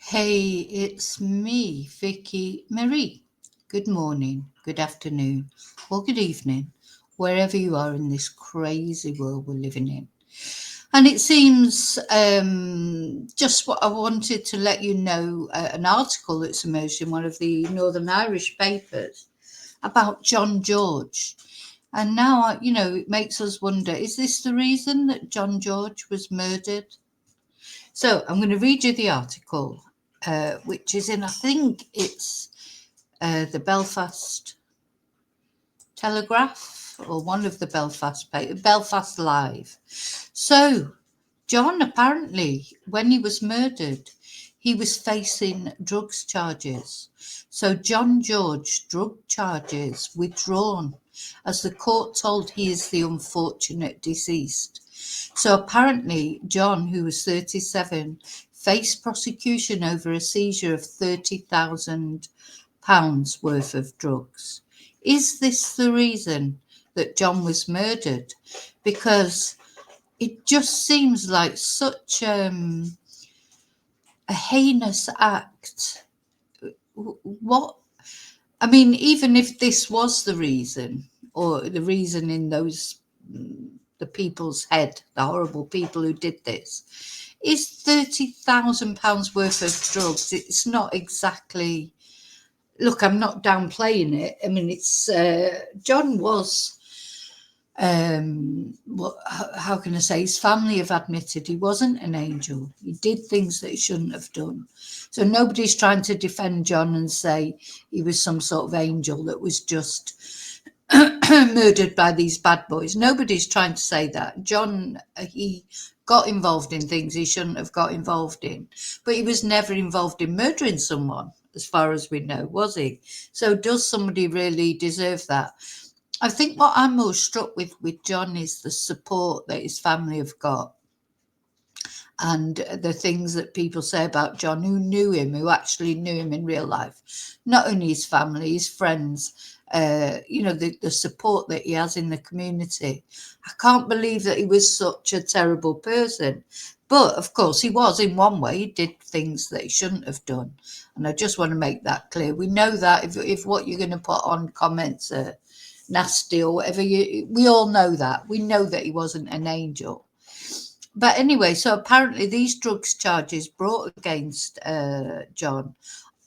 Hey, it's me, Vicky Marie. Good morning, good afternoon, or good evening, wherever you are in this crazy world we're living in. And it seems just what I wanted to let you know an article that's emerged in one of the Northern Irish papers about John George. And now, it makes us wonder, is this the reason that John George was murdered? So I'm going to read you the article, which is in, I think it's the Belfast Telegraph or one of the Belfast Live. So John, apparently, when he was murdered, he was facing drugs charges. So John George drug charges withdrawn as the court told he is the unfortunate deceased. So apparently, John, who was 37, faced prosecution over a seizure of £30,000 worth of drugs. Is this the reason that John was murdered? Because it just seems like such a heinous act. What I mean, even if this was the reason, or the reason in the people's head, the horrible people who did this, is £30,000 worth of drugs. It's not exactly. Look, I'm not downplaying it. I mean, it's John was. How can I say? His family have admitted he wasn't an angel. He did things that he shouldn't have done. So nobody's trying to defend John and say he was some sort of angel that was just murdered by these bad boys. Nobody's trying to say that. John, he got involved in things he shouldn't have got involved in, but he was never involved in murdering someone, as far as we know, was he? So does somebody really deserve that? I think what I'm most struck with John is the support that his family have got, and the things that people say about John who knew him, who actually knew him in real life. Not only his family, his friends, the support that he has in the community. I can't believe that he was such a terrible person. But of course, he was in one way. He did things that he shouldn't have done. And I just want to make that clear. We know that if what you're going to put on comments are nasty or whatever, we all know that. We know that he wasn't an angel. But anyway, so apparently these drugs charges brought against John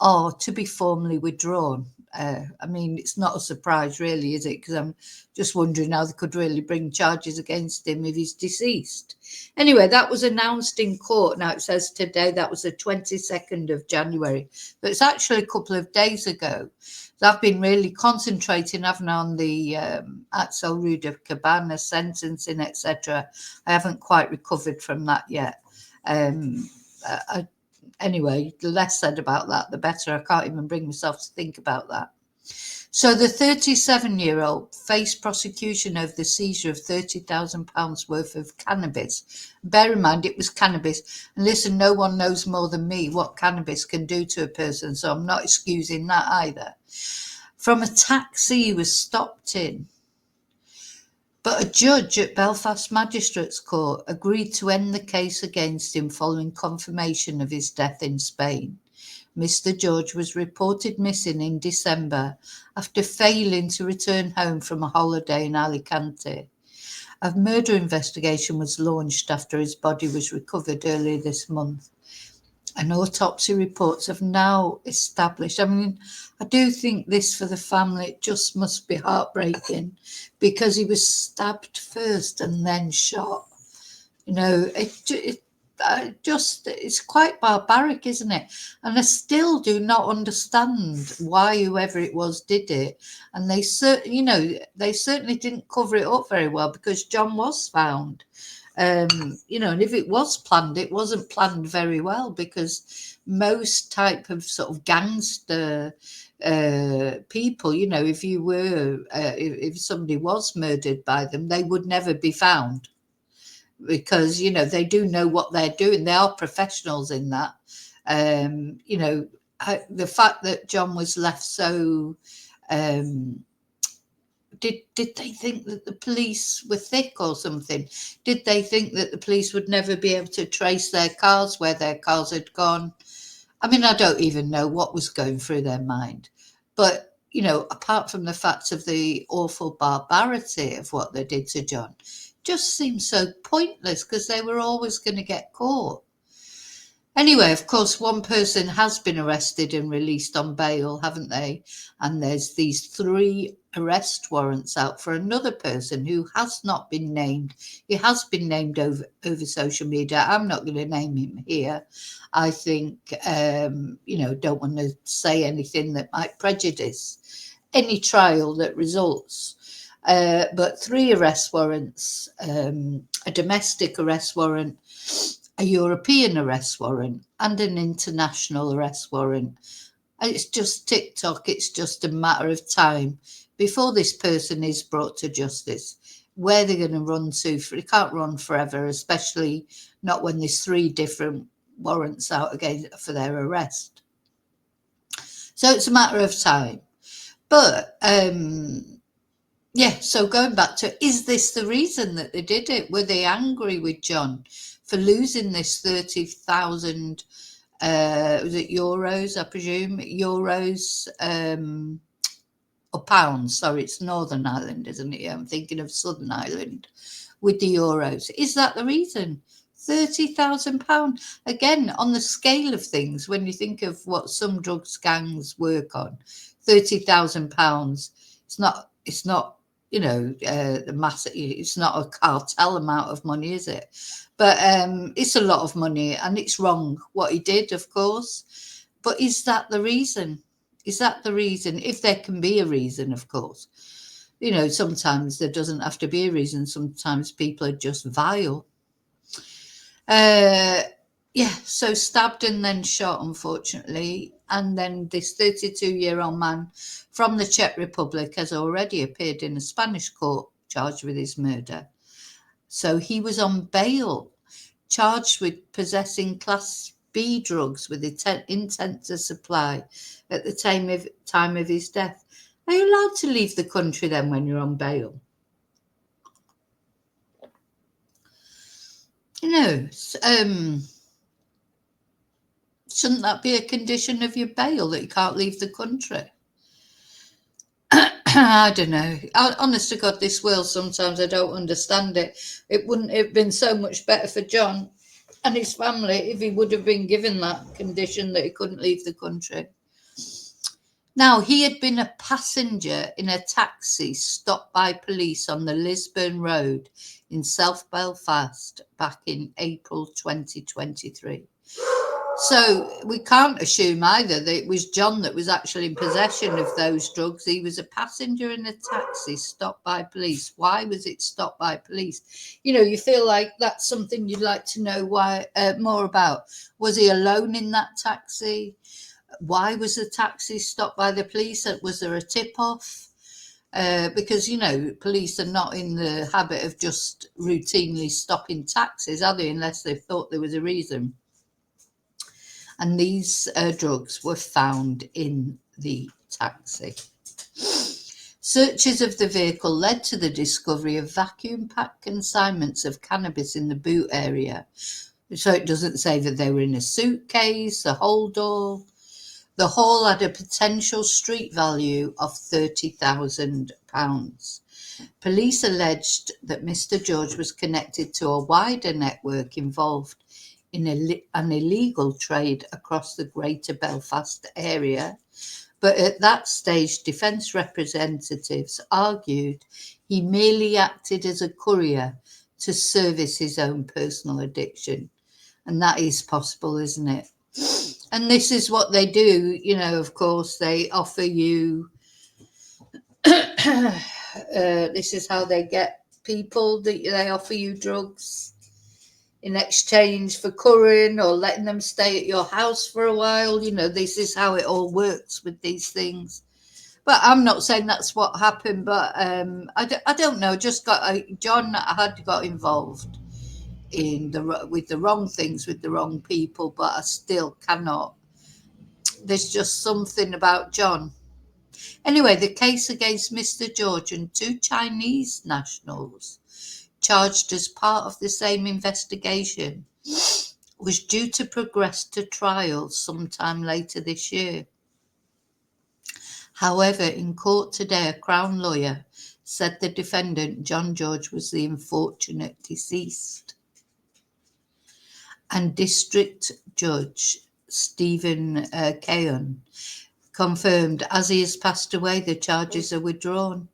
are to be formally withdrawn. I mean, it's not a surprise, really, is it? Because I'm just wondering how they could really bring charges against him if he's deceased. Anyway, that was announced in court. Now it says today that was the 22nd of January, but it's actually a couple of days ago. So I've been really concentrating, haven't I, on the Axel Ruda Cabana sentencing, etc. I haven't quite recovered from that yet. Anyway, the less said about that, the better. I can't even bring myself to think about that. So the 37-year-old faced prosecution over the seizure of £30,000 worth of cannabis. Bear in mind, it was cannabis. And listen, no one knows more than me what cannabis can do to a person, so I'm not excusing that either. From a taxi he was stopped in. But a judge at Belfast Magistrates Court agreed to end the case against him following confirmation of his death in Spain. Mr. George was reported missing in December after failing to return home from a holiday in Alicante. A murder investigation was launched after his body was recovered earlier this month. And autopsy reports have now established. I mean, I do think this for the family, it just must be heartbreaking because he was stabbed first and then shot. It's quite barbaric, isn't it? And I still do not understand why whoever it was did it. And they certainly didn't cover it up very well because John was found. And if it was planned, it wasn't planned very well because most type of sort of gangster people, if somebody was murdered by them, they would never be found because they do know what they're doing. They are professionals in that. The fact that John was left so did they think that the police were thick or something? Did they think that the police would never be able to trace their cars, where their cars had gone? I mean, I don't even know what was going through their mind. But, apart from the fact of the awful barbarity of what they did to John, just seems so pointless because they were always going to get caught. Anyway, of course, one person has been arrested and released on bail, haven't they? And there's these 3 arrest warrants out for another person who has not been named. He has been named over social media. I'm not going to name him here. I think, don't want to say anything that might prejudice any trial that results. But 3 arrest warrants, a domestic arrest warrant, a European arrest warrant, and an international arrest warrant. And it's just TikTok, it's just a matter of time before this person is brought to justice. Where they're going to run to, they can't run forever, especially not when there's 3 different warrants out again for their arrest. So it's a matter of time. But so going back to, is this the reason that they did it? Were they angry with John for losing this 30,000, was it euros, I presume? Euros, or pounds, sorry, it's Northern Ireland, isn't it? I'm thinking of Southern Ireland with the euros. Is that the reason? £30,000. Again, on the scale of things, when you think of what some drugs gangs work on, £30,000, it's not, the mass, it's not a cartel amount of money, is it? But it's a lot of money, and it's wrong what he did, of course. But is that the reason? Is that the reason? If there can be a reason, of course. Sometimes there doesn't have to be a reason. Sometimes people are just vile. So stabbed and then shot, unfortunately. And then this 32-year-old man from the Czech Republic has already appeared in a Spanish court charged with his murder. So he was on bail, charged with possessing Class B drugs with intent to supply at the time of his death. Are you allowed to leave the country then when you're on bail? Shouldn't that be a condition of your bail, that you can't leave the country? I don't know. Honest to God, this world, sometimes I don't understand it. It wouldn't have been so much better for John and his family if he would have been given that condition that he couldn't leave the country. Now, he had been a passenger in a taxi stopped by police on the Lisburn Road in South Belfast back in April 2023. So we can't assume either that it was John that was actually in possession of those drugs. He was a passenger in a taxi stopped by police. Why was it stopped by police? You feel like that's something you'd like to know more about. Was he alone in that taxi? Why was the taxi stopped by the police? Was there a tip-off? Because, police are not in the habit of just routinely stopping taxis, are they, unless they thought there was a reason. And these drugs were found in the taxi. Searches of the vehicle led to the discovery of vacuum-packed consignments of cannabis in the boot area. So it doesn't say that they were in a suitcase, a hold all. The haul had a potential street value of £30,000. Police alleged that Mr. George was connected to a wider network involved in an illegal trade across the Greater Belfast area. But at that stage, defence representatives argued he merely acted as a courier to service his own personal addiction. And that is possible, isn't it? And this is what they do, of course, they offer you, this is how they get people, they offer you drugs in exchange for couriering or letting them stay at your house for a while. This is how it all works with these things. But I'm not saying that's what happened, but I don't know, John had got involved with the wrong things, with the wrong people, but I still cannot. There's just something about John. Anyway, the case against Mr. George and 2 Chinese nationals charged as part of the same investigation was due to progress to trial sometime later this year. However, in court today, a Crown lawyer said the defendant, John George, was the unfortunate deceased. And District Judge Stephen Keon confirmed, as he has passed away, the charges are withdrawn.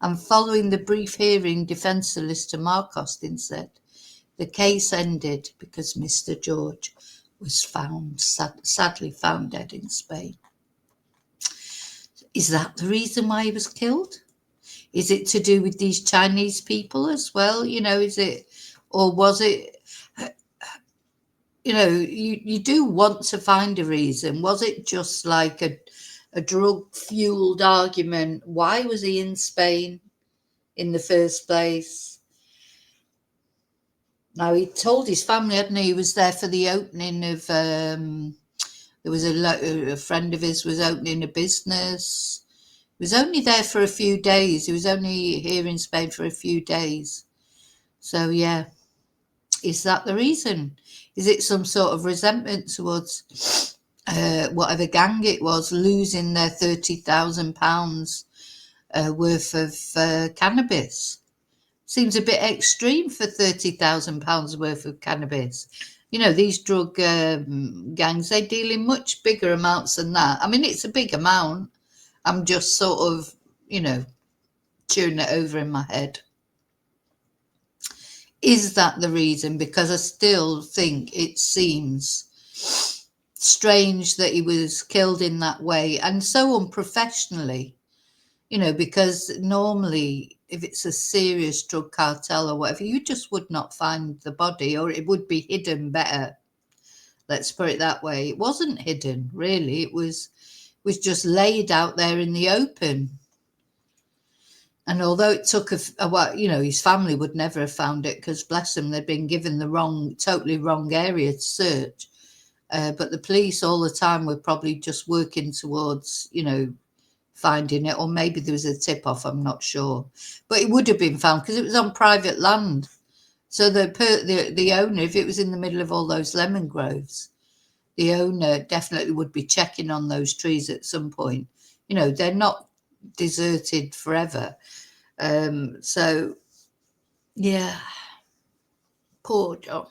And following the brief hearing, defence solicitor Mark Austin said, the case ended because Mr. George was sadly found dead in Spain. Is that the reason why he was killed? Is it to do with these Chinese people as well? Is it, or was it, you do want to find a reason. Was it just like a drug-fueled argument? Why was he in Spain in the first place? Now, he told his family, hadn't he was there for the opening of, there was a friend of his was opening a business. He was only there for a few days. He was only here in Spain for a few days. So, yeah, is that the reason? Is it some sort of resentment towards whatever gang it was losing their £30,000 worth of cannabis? Seems a bit extreme for £30,000 worth of cannabis. These drug gangs, they deal in much bigger amounts than that. I mean, it's a big amount. I'm just sort of, chewing it over in my head. Is that the reason? Because I still think it seems strange that he was killed in that way and so unprofessionally, because normally if it's a serious drug cartel or whatever, you just would not find the body, or it would be hidden better. Let's put it that way. It wasn't hidden, really. It was just laid out there in the open. And although it took a while, his family would never have found it because, bless them, they'd been given the totally wrong area to search. But the police all the time were probably just working towards, finding it, or maybe there was a tip-off, I'm not sure. But it would have been found because it was on private land. So the owner, if it was in the middle of all those lemon groves, the owner definitely would be checking on those trees at some point. They're not deserted forever. So, yeah, poor John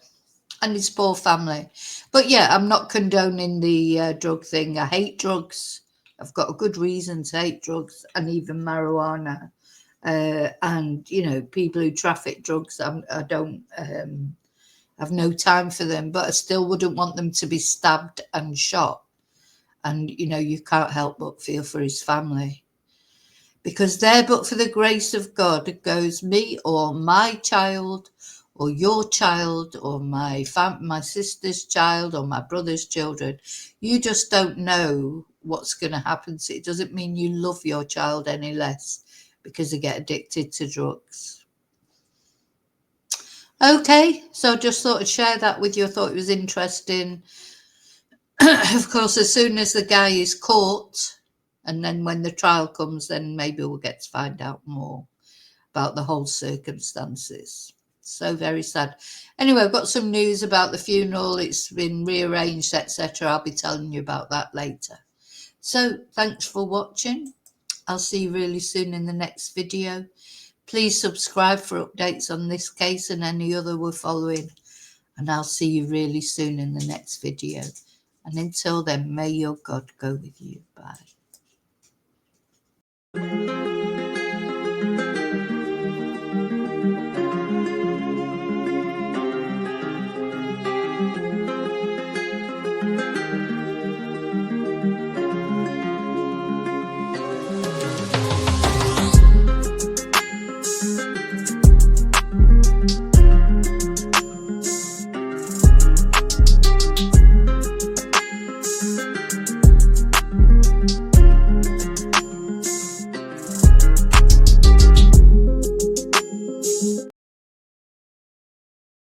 and his poor family. But, yeah, I'm not condoning the drug thing. I hate drugs. I've got a good reason to hate drugs and even marijuana. And, people who traffic drugs, I don't have no time for them, but I still wouldn't want them to be stabbed and shot. And, you can't help but feel for his family. Because there, but for the grace of God, goes me or my child or your child or my sister's child or my brother's children. You just don't know what's going to happen. So it doesn't mean you love your child any less because they get addicted to drugs. Okay, so I just thought I'd share that with you. I thought it was interesting. Of course, as soon as the guy is caught, and then when the trial comes, then maybe we'll get to find out more about the whole circumstances. So very sad. Anyway, I've got some news about the funeral. It's been rearranged, etc. I'll be telling you about that later. So thanks for watching. I'll see you really soon in the next video. Please subscribe for updates on this case and any other we're following. And I'll see you really soon in the next video. And until then, may your God go with you. Bye.